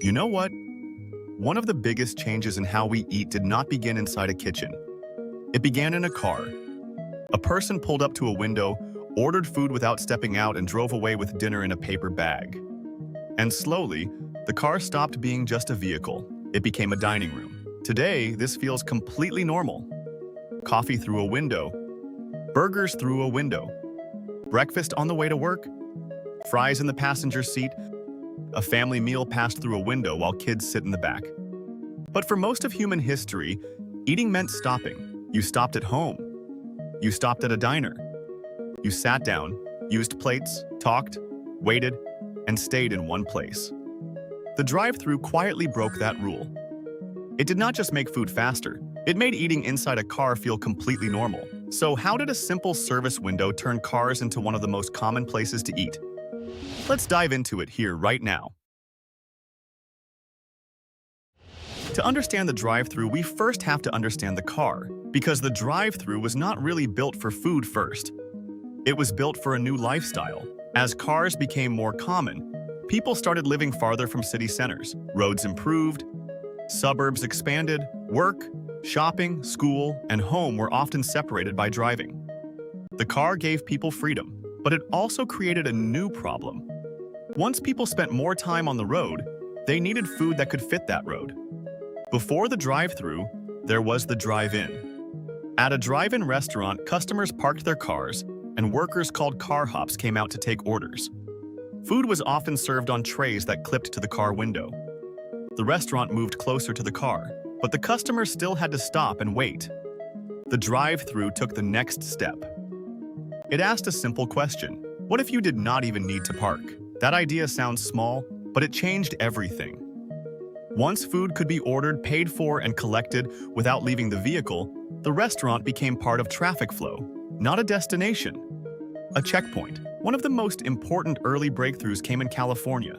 You know what? One of the biggest changes in how we eat did not begin inside a kitchen. It began in a car. A person pulled up to a window, ordered food without stepping out, and drove away with dinner in a paper bag. And slowly, the car stopped being just a vehicle. It became a dining room. Today, this feels completely normal. Coffee through a window. Burgers through a window. Breakfast on the way to work. Fries in the passenger seat. A family meal passed through a window while kids sit in the back. But for most of human history, eating meant stopping. You stopped at home. You stopped at a diner. You sat down, used plates, talked, waited, and stayed in one place. The drive-thru quietly broke that rule. It did not just make food faster, it made eating inside a car feel completely normal. So how did a simple service window turn cars into one of the most common places to eat? Let's dive into it here right now. To understand the drive-thru, we first have to understand the car, because the drive-thru was not really built for food first. It was built for a new lifestyle. As cars became more common, people started living farther from city centers. Roads improved, suburbs expanded, work, shopping, school, and home were often separated by driving. The car gave people freedom, but it also created a new problem. Once people spent more time on the road, they needed food that could fit that road. Before the drive-thru, there was the drive-in. At a drive-in restaurant, customers parked their cars, and workers called car hops came out to take orders. Food was often served on trays that clipped to the car window. The restaurant moved closer to the car, but the customers still had to stop and wait. The drive-thru took the next step. It asked a simple question: what if you did not even need to park? That idea sounds small, but it changed everything. Once food could be ordered, paid for, and collected without leaving the vehicle, the restaurant became part of traffic flow, not a destination. A checkpoint. One of the most important early breakthroughs came in California.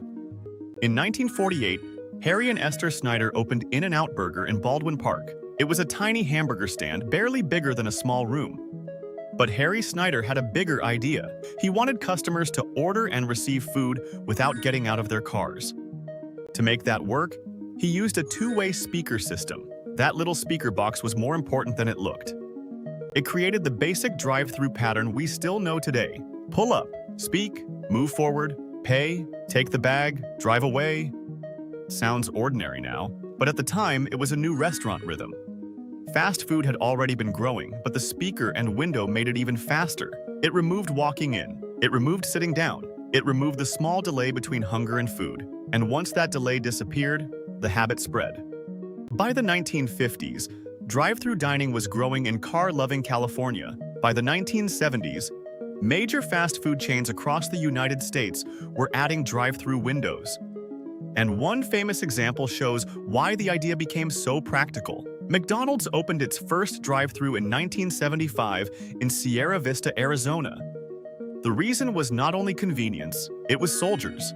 In 1948, Harry and Esther Snyder opened In-N-Out Burger in Baldwin Park. It was a tiny hamburger stand, barely bigger than a small room. But Harry Snyder had a bigger idea. He wanted customers to order and receive food without getting out of their cars. To make that work, he used a two-way speaker system. That little speaker box was more important than it looked. It created the basic drive-thru pattern we still know today. Pull up, speak, move forward, pay, take the bag, drive away. Sounds ordinary now, but at the time it was a new restaurant rhythm. Fast food had already been growing, but the speaker and window made it even faster. It removed walking in. It removed sitting down. It removed the small delay between hunger and food. And once that delay disappeared, the habit spread. By the 1950s, drive-thru dining was growing in car-loving California. By the 1970s, major fast food chains across the United States were adding drive-thru windows. And one famous example shows why the idea became so practical. McDonald's opened its first drive-thru in 1975 in Sierra Vista, Arizona. The reason was not only convenience, it was soldiers.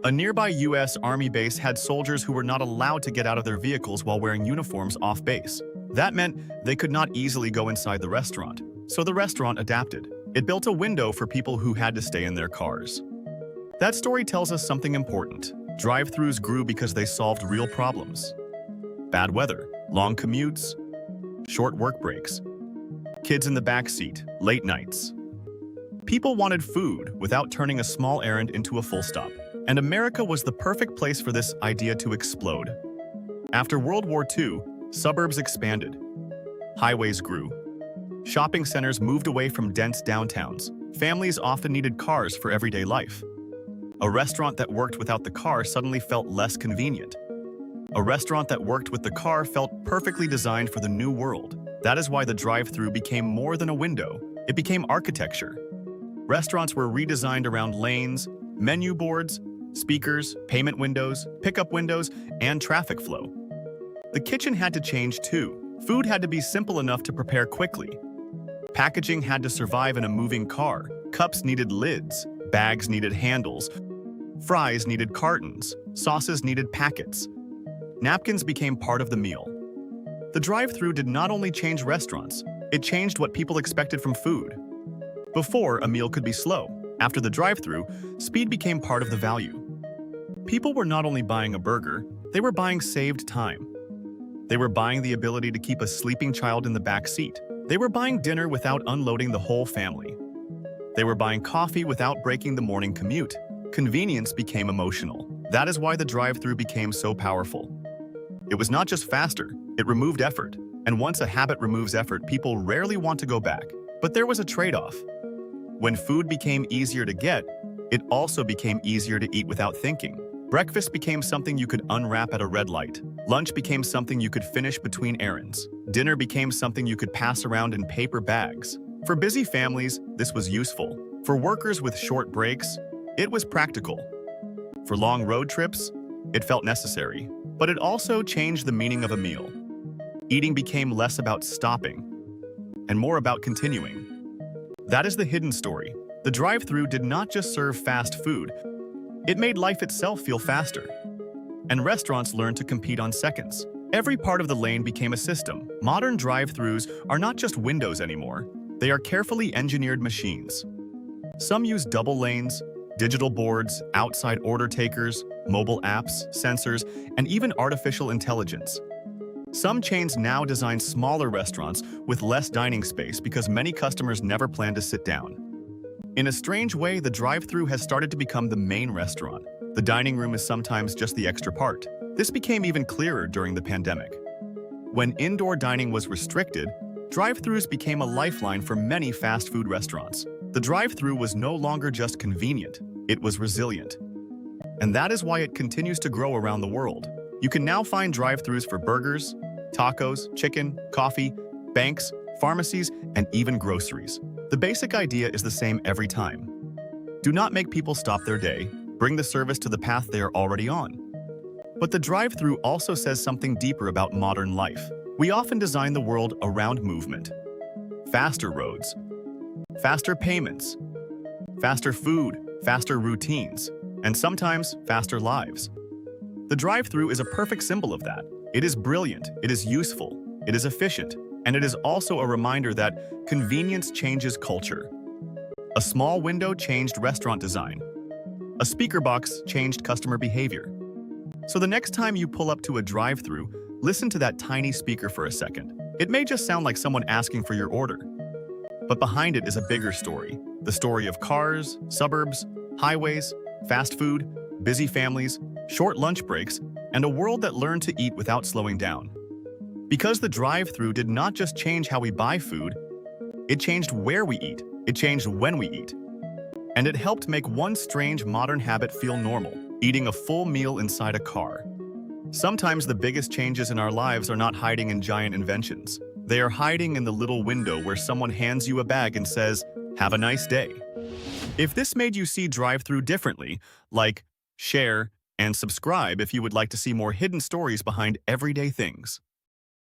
A nearby U.S. Army base had soldiers who were not allowed to get out of their vehicles while wearing uniforms off base. That meant they could not easily go inside the restaurant, so the restaurant adapted. It built a window for people who had to stay in their cars. That story tells us something important. Drive-thrus grew because they solved real problems. Bad weather, long commutes, short work breaks, kids in the back seat, late nights. People wanted food without turning a small errand into a full stop. And America was the perfect place for this idea to explode. After World War II, suburbs expanded. Highways grew. Shopping centers moved away from dense downtowns. Families often needed cars for everyday life. A restaurant that worked without the car suddenly felt less convenient. A restaurant that worked with the car felt perfectly designed for the new world. That is why the drive-thru became more than a window. It became architecture. Restaurants were redesigned around lanes, menu boards, speakers, payment windows, pickup windows, and traffic flow. The kitchen had to change too. Food had to be simple enough to prepare quickly. Packaging had to survive in a moving car. Cups needed lids, bags needed handles, fries needed cartons, sauces needed packets. Napkins became part of the meal. The drive-thru did not only change restaurants, it changed what people expected from food. Before, a meal could be slow. After the drive-thru, speed became part of the value. People were not only buying a burger, they were buying saved time. They were buying the ability to keep a sleeping child in the back seat. They were buying dinner without unloading the whole family. They were buying coffee without breaking the morning commute. Convenience became emotional. That is why the drive-thru became so powerful. It was not just faster, it removed effort. And once a habit removes effort, people rarely want to go back. But there was a trade-off. When food became easier to get, it also became easier to eat without thinking. Breakfast became something you could unwrap at a red light. Lunch became something you could finish between errands. Dinner became something you could pass around in paper bags. For busy families, this was useful. For workers with short breaks, it was practical. For long road trips, it felt necessary. But it also changed the meaning of a meal. Eating became less about stopping and more about continuing. That is the hidden story. The drive-thru did not just serve fast food, it made life itself feel faster. And restaurants learned to compete on seconds. Every part of the lane became a system. Modern drive-thrus are not just windows anymore. They are carefully engineered machines. Some use double lanes, digital boards, outside order takers, mobile apps, sensors, and even artificial intelligence. Some chains now design smaller restaurants with less dining space because many customers never plan to sit down. In a strange way, the drive-thru has started to become the main restaurant. The dining room is sometimes just the extra part. This became even clearer during the pandemic. When indoor dining was restricted, drive-thrus became a lifeline for many fast food restaurants. The drive-thru was no longer just convenient, it was resilient. And that is why it continues to grow around the world. You can now find drive-thrus for burgers, tacos, chicken, coffee, banks, pharmacies, and even groceries. The basic idea is the same every time. Do not make people stop their day. Bring the service to the path they are already on. But the drive-thru also says something deeper about modern life. We often design the world around movement. Faster roads, faster payments, faster food, faster routines, and sometimes faster lives. The drive-thru is a perfect symbol of that. It is brilliant, it is useful, it is efficient, and it is also a reminder that convenience changes culture. A small window changed restaurant design. A speaker box changed customer behavior. So the next time you pull up to a drive-thru, listen to that tiny speaker for a second. It may just sound like someone asking for your order. But behind it is a bigger story. The story of cars, suburbs, highways, fast food, busy families, short lunch breaks, and a world that learned to eat without slowing down. Because the drive-thru did not just change how we buy food, it changed where we eat, it changed when we eat. And it helped make one strange modern habit feel normal, eating a full meal inside a car. Sometimes the biggest changes in our lives are not hiding in giant inventions. They are hiding in the little window where someone hands you a bag and says, "Have a nice day." If this made you see drive-thru differently, like, share, and subscribe if you would like to see more hidden stories behind everyday things.